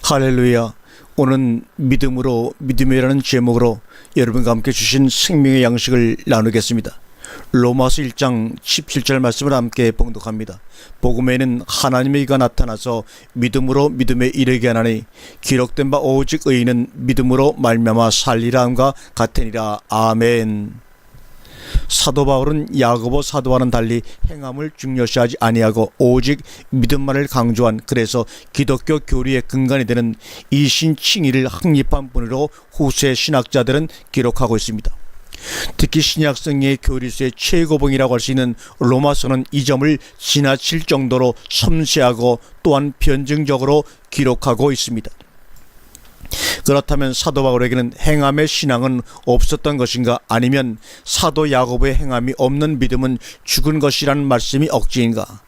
할렐루야. 오늘 믿음으로 믿음이라는 제목으로 여러분과 함께 주신 생명의 양식을 나누겠습니다. 로마서 1장 17절 말씀을 함께 봉독합니다. 복음에는 하나님의 의가 나타나서 믿음으로 믿음에 이르게 하나니 기록된 바 오직 의인은 믿음으로 말미암아 살리라 함과 같으니라. 아멘. 사도 바울은 야고보 사도와는 달리 행함을 중요시하지 아니하고 오직 믿음만을 강조한, 그래서 기독교 교리의 근간이 되는 이신칭의를 확립한 분으로 후세 신학자들은 기록하고 있습니다. 특히 신약성의 교리서의 최고봉이라고 할 수 있는 로마서는 이 점을 지나칠 정도로 섬세하고 또한 변증적으로 기록하고 있습니다. 그렇다면 사도 바울에게는 행함의 신앙은 없었던 것인가? 아니면 사도 야고보의 행함이 없는 믿음은 죽은 것이라는 말씀이 억지인가?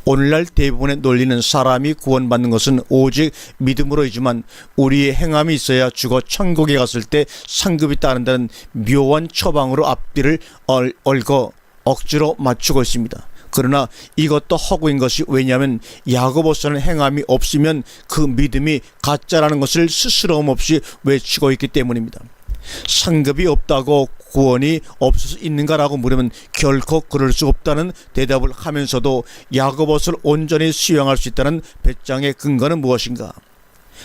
오늘날 대부분의 논리는 사람이 구원받는 것은 오직 믿음으로이지만 우리의 행함이 있어야 죽어 천국에 갔을 때 상급이 따른다는 묘한 처방으로 앞뒤를 얽어 억지로 맞추고 있습니다. 그러나 이것도 허구인 것이, 왜냐하면 야고보서는 행함이 없으면 그 믿음이 가짜라는 것을 스스럼 없이 외치고 있기 때문입니다. 상급이 없다고 구원이 없을 수 있는가라고 물으면 결코 그럴 수 없다는 대답을 하면서도 야고보서를 온전히 수용할 수 있다는 배짱의 근거는 무엇인가?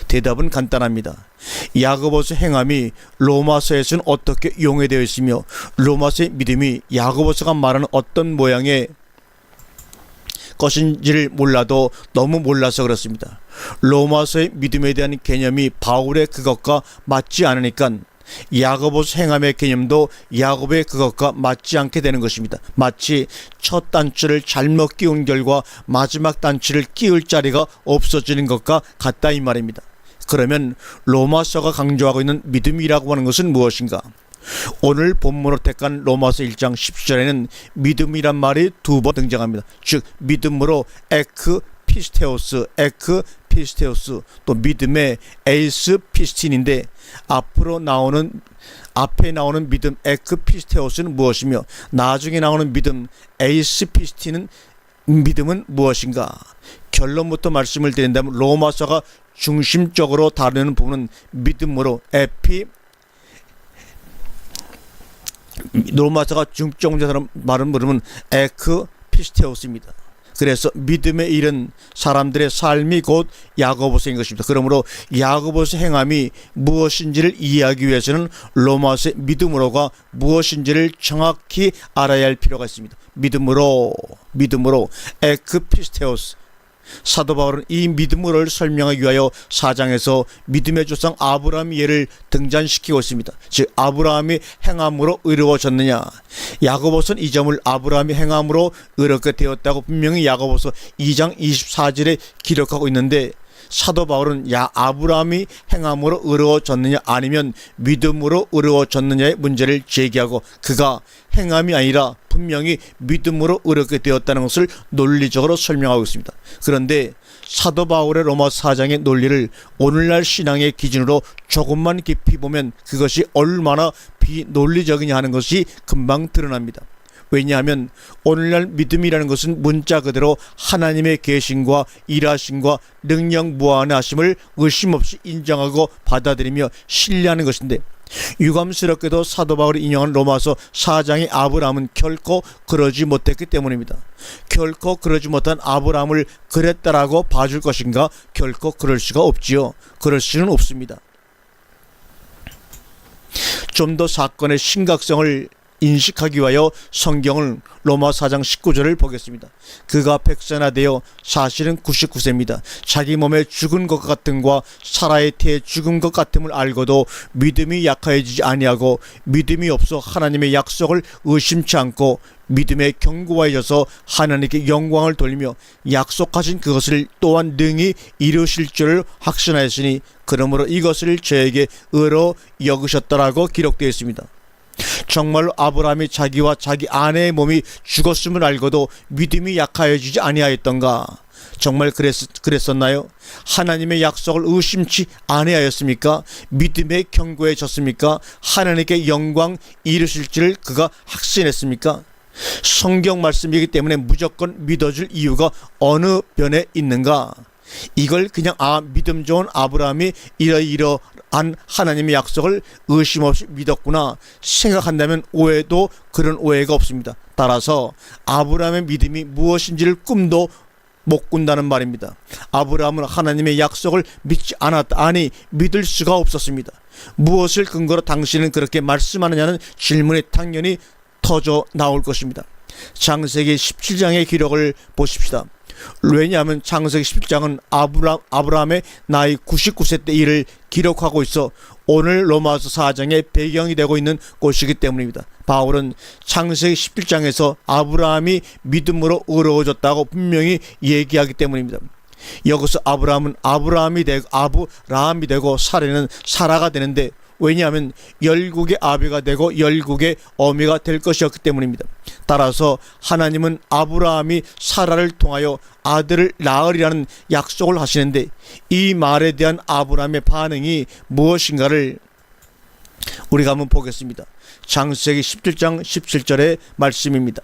대답은 간단합니다. 야고보서 행함이 로마서에서는 어떻게 용해되어 있으며 로마서의 믿음이 야고보서가 말하는 어떤 모양의 것인지를 몰라도 너무 몰라서 그렇습니다. 로마서의 믿음에 대한 개념이 바울의 그것과 맞지 않으니까 야고보서 행함의 개념도 야고보의 그것과 맞지 않게 되는 것입니다. 마치 첫 단추를 잘못 끼운 결과 마지막 단추를 끼울 자리가 없어지는 것과 같다 이 말입니다. 그러면 로마서가 강조하고 있는 믿음이라고 하는 것은 무엇인가? 오늘 본문으로 택한 로마서 1장 10절에는 믿음이란 말이 두 번 등장합니다. 즉 믿음으로 에크피스테오스, 또 믿음의 에이스 피스틴인데 앞에 나오는 믿음 에크피스테오스는 무엇이며 나중에 나오는 믿음 에이스 피스틴은 믿음은 무엇인가? 결론부터 말씀을 드린다면 로마서가 중심적으로 다루는 부분은 믿음으로 로마서가 중점적으로 말은 부르면 에크피스테오스입니다. 그래서 믿음에 이른 사람들의 삶이 곧 야고보서인 것입니다. 그러므로 야고보서 행함이 무엇인지를 이해하기 위해서는 로마서의 믿음으로가 무엇인지를 정확히 알아야 할 필요가 있습니다. 믿음으로 에크피스테오스. 사도 바울은 이 믿음으로를 설명하기 위하여 4장에서 믿음의 조상 아브라함의 예를 등장시키고 있습니다. 즉 아브라함이 행함으로 의로워졌느냐, 야고보서는 이 점을 아브라함이 행함으로 의롭게 되었다고 분명히 야고보서 2장 24절에 기록하고 있는데, 사도 바울은 아브라함이 행함으로 의로워졌느냐 아니면 믿음으로 의로워졌느냐의 문제를 제기하고, 그가 행함이 아니라 분명히 믿음으로 의롭게 되었다는 것을 논리적으로 설명하고 있습니다. 그런데 사도 바울의 로마서 4장의 논리를 오늘날 신앙의 기준으로 조금만 깊이 보면 그것이 얼마나 비논리적이냐 하는 것이 금방 드러납니다. 왜냐하면 오늘날 믿음이라는 것은 문자 그대로 하나님의 계심과 일하심과 능력 무한하심을 의심 없이 인정하고 받아들이며 신뢰하는 것인데, 유감스럽게도 사도 바울이 인용한 로마서 4장의 아브라함은 결코 그러지 못했기 때문입니다. 결코 그러지 못한 아브라함을 그랬다라고 봐줄 것인가? 결코 그럴 수가 없지요. 그럴 수는 없습니다. 좀 더 사건의 심각성을 인식하기 위하여 성경을 로마 4장 19절을 보겠습니다. 그가 100세나 되어 사실은 99세입니다. 자기 몸에 죽은 것 같음과 사라의 태에 죽은 것 같음을 알고도 믿음이 약해지지 아니하고 믿음이 없어 하나님의 약속을 의심치 않고 믿음에 견고해져서 하나님께 영광을 돌리며 약속하신 그것을 또한 능히 이루실 줄을 확신하였으니 그러므로 이것을 저에게 의로 여기셨다라고 기록되어 있습니다. 정말로 아브라함이 자기와 자기 아내의 몸이 죽었음을 알고도 믿음이 약하여지지 아니하였던가? 정말 그랬었나요? 하나님의 약속을 의심치 아니하였습니까? 믿음에 견고해졌습니까? 하나님께 영광 이루실지를 그가 확신했습니까? 성경 말씀이기 때문에 무조건 믿어줄 이유가 어느 변에 있는가? 이걸 그냥 믿음 좋은 아브라함이 이러이러한 하나님의 약속을 의심 없이 믿었구나 생각한다면 오해도 그런 오해가 없습니다. 따라서 아브라함의 믿음이 무엇인지를 꿈도 못 꾼다는 말입니다. 아브라함은 하나님의 약속을 믿지 않았다. 아니, 믿을 수가 없었습니다. 무엇을 근거로 당신은 그렇게 말씀하느냐는 질문이 당연히 터져 나올 것입니다. 창세기 17장의 기록을 보십시다. 왜냐하면 창세기 17장은 아브라함의 나이 99세 때 일을 기록하고 있어 오늘 로마서 4장의 배경이 되고 있는 곳이기 때문입니다. 바울은 창세기 17장에서 아브라함이 믿음으로 의로워졌다고 분명히 얘기하기 때문입니다. 여기서 아브라함은 아브라함이 되고 사라는 사라가 되는데, 왜냐하면 열국의 아비가 되고 열국의 어미가 될 것이었기 때문입니다. 따라서 하나님은 아브라함이 사라를 통하여 아들을 낳으리라는 약속을 하시는데, 이 말에 대한 아브라함의 반응이 무엇인가를 우리가 한번 보겠습니다. 창세기 17장 17절의 말씀입니다.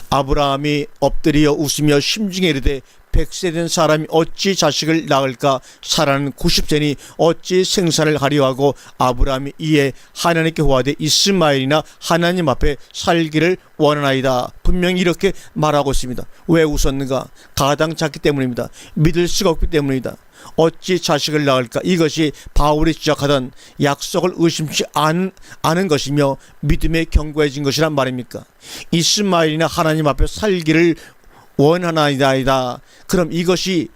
아브라함이 엎드려 웃으며 심중에 이르되 100세 된 사람이 어찌 자식을 낳을까? 사라는 90세니 어찌 생산을 하려 하고, 아브라함이 이에 하나님께 호하되 이스마엘이나 하나님 앞에 살기를 원하나이다. 분명히 이렇게 말하고 있습니다. 왜 웃었는가? 가당찮기 때문입니다. 믿을 수가 없기 때문입니다. 어찌 자식을 낳을까? 이것이 바울이 지적하던 약속을 의심치 않은 것이며 믿음에 견고해진 것이란 말입니까? 이스마엘이나 하나님 앞에 살기를 원하나이다. 그럼 이것이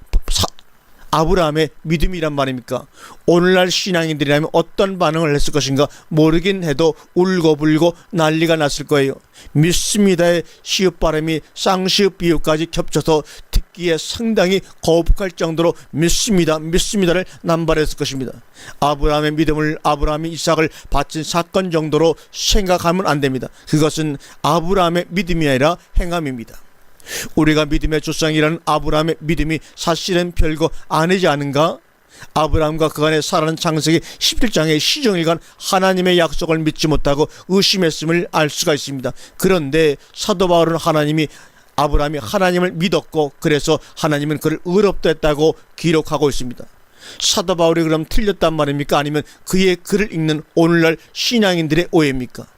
아브라함의 믿음이란 말입니까? 오늘날 신앙인들이라면 어떤 반응을 했을 것인가 모르긴 해도 울고불고 난리가 났을 거예요. 믿습니다의 시읒 발음이 쌍시읒 비유까지 겹쳐서 듣기에 상당히 거북할 정도로 믿습니다를 남발했을 것입니다. 아브라함의 믿음을 아브라함이 이삭을 바친 사건 정도로 생각하면 안 됩니다. 그것은 아브라함의 믿음이 아니라 행함입니다. 우리가 믿음의 조상이라는 아브라함의 믿음이 사실은 별거 아니지 않은가? 아브라함과 그간의 사라는 창세기 17장의 시종일관 하나님의 약속을 믿지 못하고 의심했음을 알 수가 있습니다. 그런데 사도 바울은 아브라함이 하나님을 믿었고, 그래서 하나님은 그를 의롭다 했다고 기록하고 있습니다. 사도 바울이 그럼 틀렸단 말입니까? 아니면 그의 글을 읽는 오늘날 신앙인들의 오해입니까?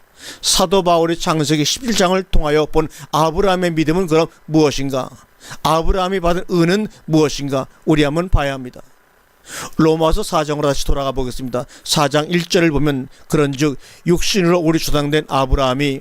사도 바울이 창세기 11장을 통하여 본 아브라함의 믿음은 그럼 무엇인가? 아브라함이 받은 은은 무엇인가? 우리 한번 봐야 합니다. 로마서 4장으로 다시 돌아가 보겠습니다. 4장 1절을 보면, 그런즉 육신으로 우리 조상된 아브라함이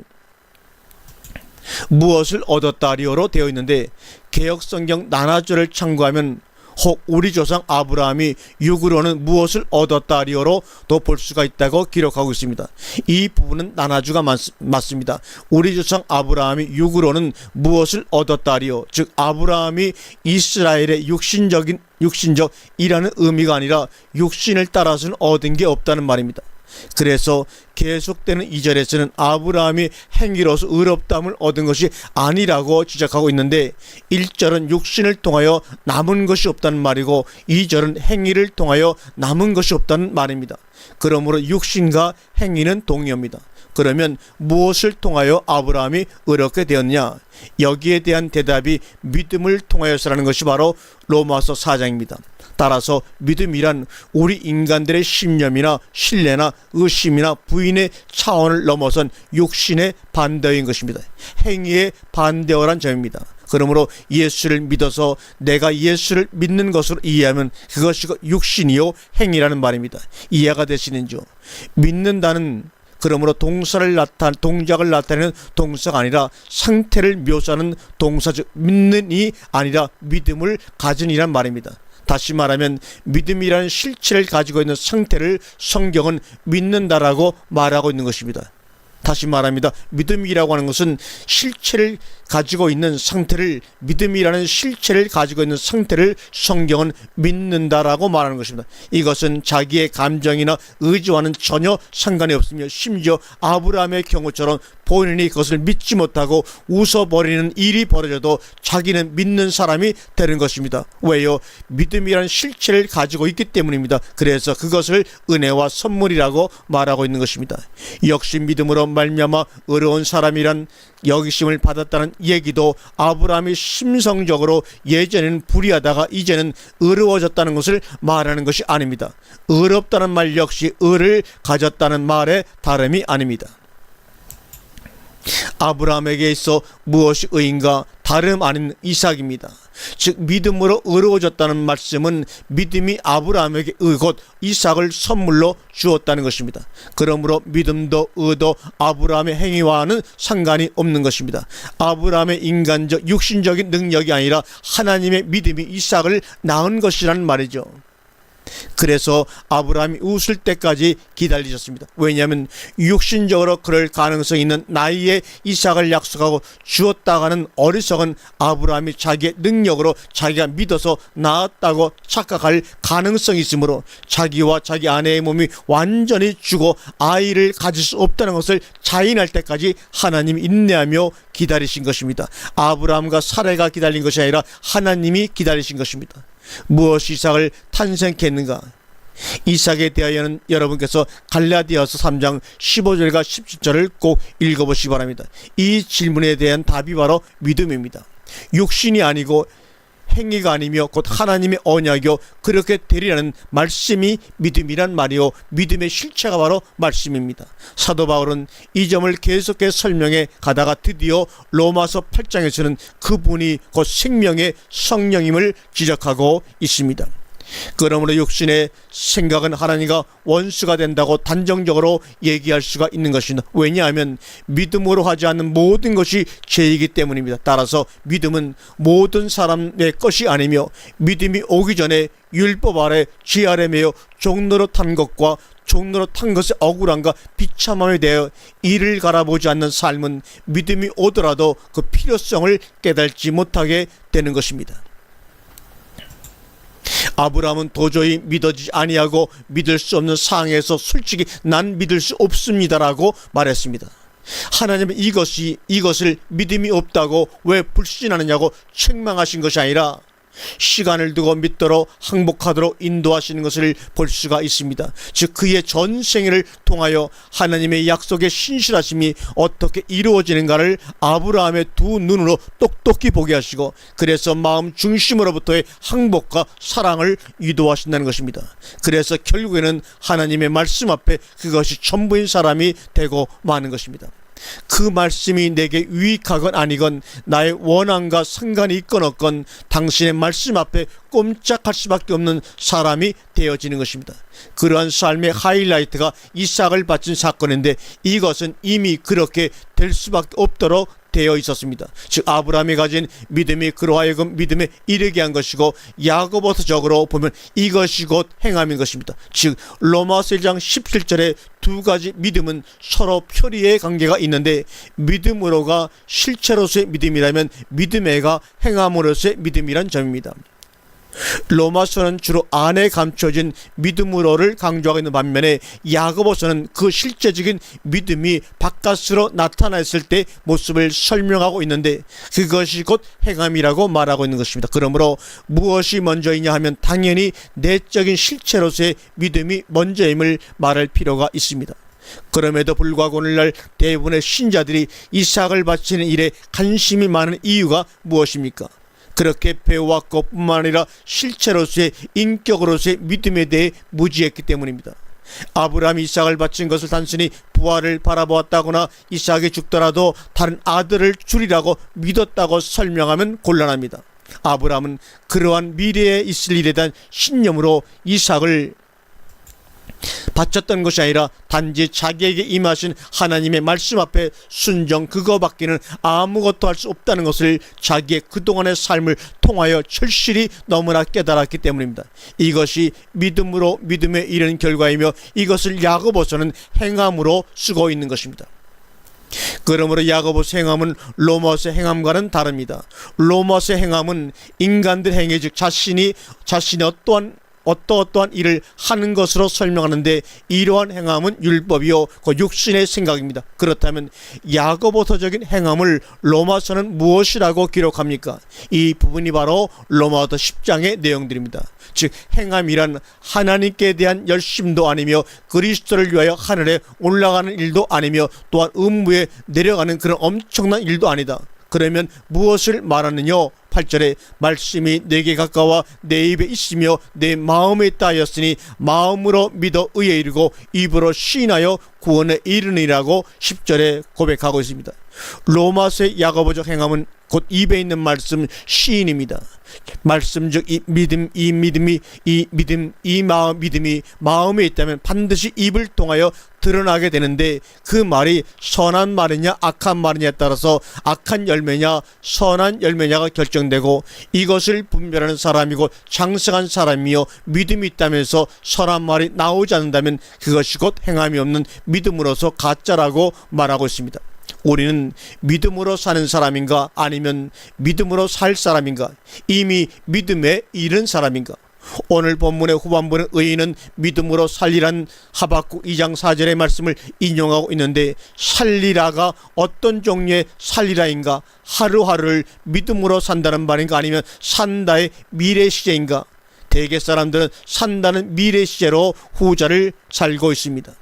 무엇을 얻었다 하리오로 되어 있는데, 개역성경 난하절을 참고하면 혹 우리 조상 아브라함이 육으로는 무엇을 얻었다 하리오로도 볼 수가 있다고 기록하고 있습니다. 이 부분은 난하주가 맞습니다. 우리 조상 아브라함이 육으로는 무엇을 얻었다 하리오, 즉 아브라함이 이스라엘의 육신적이라는 의미가 아니라 육신을 따라서는 얻은 게 없다는 말입니다. 그래서 계속되는 2절에서는 아브라함이 행위로서 의롭다함을 얻은 것이 아니라고 지적하고 있는데, 1절은 육신을 통하여 남은 것이 없다는 말이고 2절은 행위를 통하여 남은 것이 없다는 말입니다. 그러므로 육신과 행위는 동의합니다. 그러면 무엇을 통하여 아브라함이 의롭게 되었냐? 여기에 대한 대답이 믿음을 통하여서라는 것이 바로 로마서 4장입니다. 따라서 믿음이란 우리 인간들의 신념이나 신뢰나 의심이나 부인의 차원을 넘어선 육신의 반대인 것입니다. 행위의 반대어란 점입니다. 그러므로 예수를 믿어서 내가 예수를 믿는 것으로 이해하면 그것이 육신이요 행위라는 말입니다. 이해가 되시는지요? 믿는다는, 그러므로 동작을 나타내는 동사가 아니라 상태를 묘사하는 동사, 즉 믿는이 아니라 믿음을 가진이란 말입니다. 다시 말하면 믿음이라는 실체를 가지고 있는 상태를 성경은 믿는다라고 말하고 있는 것입니다. 다시 말합니다. 믿음이라고 하는 것은 실체를 가지고 있는 상태를, 믿음이라는 실체를 가지고 있는 상태를 성경은 믿는다라고 말하는 것입니다. 이것은 자기의 감정이나 의지와는 전혀 상관이 없으며, 심지어 아브라함의 경우처럼 본인이 그것을 믿지 못하고 웃어버리는 일이 벌어져도 자기는 믿는 사람이 되는 것입니다. 왜요? 믿음이라는 실체를 가지고 있기 때문입니다. 그래서 그것을 은혜와 선물이라고 말하고 있는 것입니다. 역시 믿음으로 말미암아 의로운 사람이란 여기심을 받았다는 얘기도 아브라함이 심성적으로 예전에는 불의하다가 이제는 의로워졌다는 것을 말하는 것이 아닙니다. 의롭다는 말 역시 의를 가졌다는 말의 다름이 아닙니다. 아브라함에게 있어 무엇이 의인가? 다름 아닌 이삭입니다. 즉 믿음으로 의로워졌다는 말씀은 믿음이 아브라함에게 곧 이삭을 선물로 주었다는 것입니다. 그러므로 믿음도 의도 아브라함의 행위와는 상관이 없는 것입니다. 아브라함의 인간적 육신적인 능력이 아니라 하나님의 믿음이 이삭을 낳은 것이라는 말이죠. 그래서 아브라함이 웃을 때까지 기다리셨습니다. 왜냐하면 육신적으로 그럴 가능성이 있는 나이에 이삭을 약속하고 주었다가는 어리석은 아브라함이 자기의 능력으로 자기가 믿어서 낳았다고 착각할 가능성이 있으므로 자기와 자기 아내의 몸이 완전히 죽어 아이를 가질 수 없다는 것을 자인할 때까지 하나님이 인내하며 기다리신 것입니다. 아브라함과 사라가 기다린 것이 아니라 하나님이 기다리신 것입니다. 무엇이 이삭을 탄생케 했는가? 이삭에 대하여는 여러분께서 갈라디아서 3장 15절과 17절을 꼭 읽어보시기 바랍니다. 이 질문에 대한 답이 바로 믿음입니다. 육신이 아니고 행위가 아니며 곧 하나님의 언약이요 그렇게 되리라는 말씀이 믿음이란 말이요 믿음의 실체가 바로 말씀입니다. 사도 바울은 이 점을 계속해서 설명해 가다가 드디어 로마서 8장에서는 그분이 곧 생명의 성령임을 지적하고 있습니다. 그러므로 육신의 생각은 하나님과 원수가 된다고 단정적으로 얘기할 수가 있는 것입니다. 왜냐하면 믿음으로 하지 않는 모든 것이 죄이기 때문입니다. 따라서 믿음은 모든 사람의 것이 아니며 믿음이 오기 전에 율법 아래 죄 아래 매여 종로로 탄 것과 종로로 탄 것의 억울함과 비참함에 대하여 이를 갈아보지 않는 삶은 믿음이 오더라도 그 필요성을 깨닫지 못하게 되는 것입니다. 아브라함은 도저히 믿어지지 아니하고 믿을 수 없는 상황에서 솔직히 난 믿을 수 없습니다라고 말했습니다. 하나님은 이것을 믿음이 없다고 왜 불신하느냐고 책망하신 것이 아니라 시간을 두고 믿도록 항복하도록 인도하시는 것을 볼 수가 있습니다. 즉 그의 전생애를 통하여 하나님의 약속의 신실하심이 어떻게 이루어지는가를 아브라함의 두 눈으로 똑똑히 보게 하시고 그래서 마음 중심으로부터의 항복과 사랑을 유도하신다는 것입니다. 그래서 결국에는 하나님의 말씀 앞에 그것이 전부인 사람이 되고 마는 것입니다. 그 말씀이 내게 유익하건 아니건 나의 원함과 상관이 있건 없건 당신의 말씀 앞에 꼼짝할 수밖에 없는 사람이 되어지는 것입니다. 그러한 삶의 하이라이트가 이삭을 바친 사건인데 이것은 이미 그렇게 될 수밖에 없도록 되어 있었습니다. 즉 아브라함이 가진 믿음이 그로 하여금 믿음에 이르게 한 것이고 야고보서적으로 보면 이것이 곧 행함인 것입니다. 즉 로마서 1장 17절에 두 가지 믿음은 서로 표리의 관계가 있는데 믿음으로가 실체로서의 믿음이라면 믿음에가 행함으로서의 믿음이란 점입니다. 로마서는 주로 안에 감춰진 믿음으로를 강조하고 있는 반면에 야고보서는 그 실제적인 믿음이 바깥으로 나타났을 때 모습을 설명하고 있는데 그것이 곧 행함이라고 말하고 있는 것입니다. 그러므로 무엇이 먼저이냐 하면 당연히 내적인 실체로서의 믿음이 먼저임을 말할 필요가 있습니다. 그럼에도 불구하고 오늘날 대부분의 신자들이 이삭을 바치는 일에 관심이 많은 이유가 무엇입니까? 그렇게 배워왔고 뿐만 아니라 실체로서의 인격으로서의 믿음에 대해 무지했기 때문입니다. 아브라함이 이삭을 바친 것을 단순히 부활을 바라보았다거나 이삭이 죽더라도 다른 아들을 주리라고 믿었다고 설명하면 곤란합니다. 아브라함은 그러한 미래에 있을 일에 대한 신념으로 이삭을 바쳤던 것이 아니라 단지 자기에게 임하신 하나님의 말씀 앞에 순종 그거밖에는 아무것도 할 수 없다는 것을 자기의 그동안의 삶을 통하여 절실히 너무나 깨달았기 때문입니다. 이것이 믿음으로 믿음에 이르는 결과이며 이것을 야고보서는 행함으로 쓰고 있는 것입니다. 그러므로 야고보서 행함은 로마서 행함과는 다릅니다. 로마서 행함은 인간들 행위 즉 자신이 어떠한 어떠어떠한 일을 하는 것으로 설명하는데 이러한 행함은 율법이요 그 육신의 생각입니다. 그렇다면 야고보서적인 행함을 로마서는 무엇이라고 기록합니까? 이 부분이 바로 로마서 10장의 내용들입니다. 즉 행함이란 하나님께 대한 열심도 아니며 그리스도를 위하여 하늘에 올라가는 일도 아니며 또한 음부에 내려가는 그런 엄청난 일도 아니다. 그러면 무엇을 말하느냐? 8절에 말씀이 내게 가까워 내 입에 있으며 내 마음에 있다 하였으니 마음으로 믿어 의에 이르고 입으로 시인하여 구원에 이르니라고 10절에 고백하고 있습니다. 로마서의 야고보적 행함은 곧 입에 있는 말씀 시인입니다. 말씀 즉 이 믿음이 마음에 있다면 반드시 입을 통하여 드러나게 되는데 그 말이 선한 말이냐 악한 말이냐에 따라서 악한 열매냐 선한 열매냐가 결정되고 이것을 분별하는 사람이고 장성한 사람이요 믿음이 있다면서 선한 말이 나오지 않는다면 그것이 곧 행함이 없는 믿음으로서 가짜라고 말하고 있습니다. 우리는 믿음으로 사는 사람인가 아니면 믿음으로 살 사람인가, 이미 믿음에 이른 사람인가? 오늘 본문의 후반부는 의인은 믿음으로 살리란 하박국 2장 4절의 말씀을 인용하고 있는데 살리라가 어떤 종류의 살리라인가? 하루하루를 믿음으로 산다는 말인가 아니면 산다의 미래 시제인가? 대개 사람들은 산다는 미래 시제로 후자를 살고 있습니다.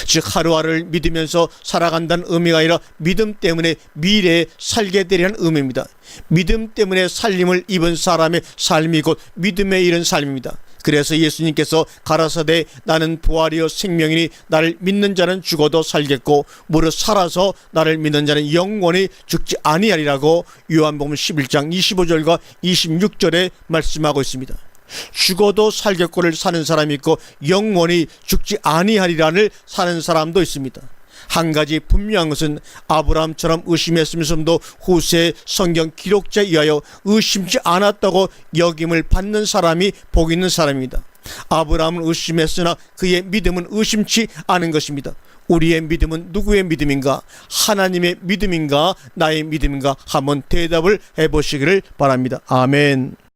즉 하루하루를 믿으면서 살아간다는 의미가 아니라 믿음 때문에 미래에 살게 되리라는 의미입니다. 믿음 때문에 살림을 입은 사람의 삶이 곧 믿음에 이른 삶입니다. 그래서 예수님께서 가라사대 나는 부활이요 생명이니 나를 믿는 자는 죽어도 살겠고 무릇 살아서 나를 믿는 자는 영원히 죽지 아니하리라고 요한복음 11장 25절과 26절에 말씀하고 있습니다. 죽어도 살겠고를 사는 사람이 있고 영원히 죽지 아니하리라를 사는 사람도 있습니다. 한 가지 분명한 것은 아브라함처럼 의심했으면서도 후세 성경 기록자에 의하여 의심치 않았다고 여김을 받는 사람이 복 있는 사람입니다. 아브라함은 의심했으나 그의 믿음은 의심치 않은 것입니다. 우리의 믿음은 누구의 믿음인가? 하나님의 믿음인가? 나의 믿음인가? 한번 대답을 해보시기를 바랍니다. 아멘.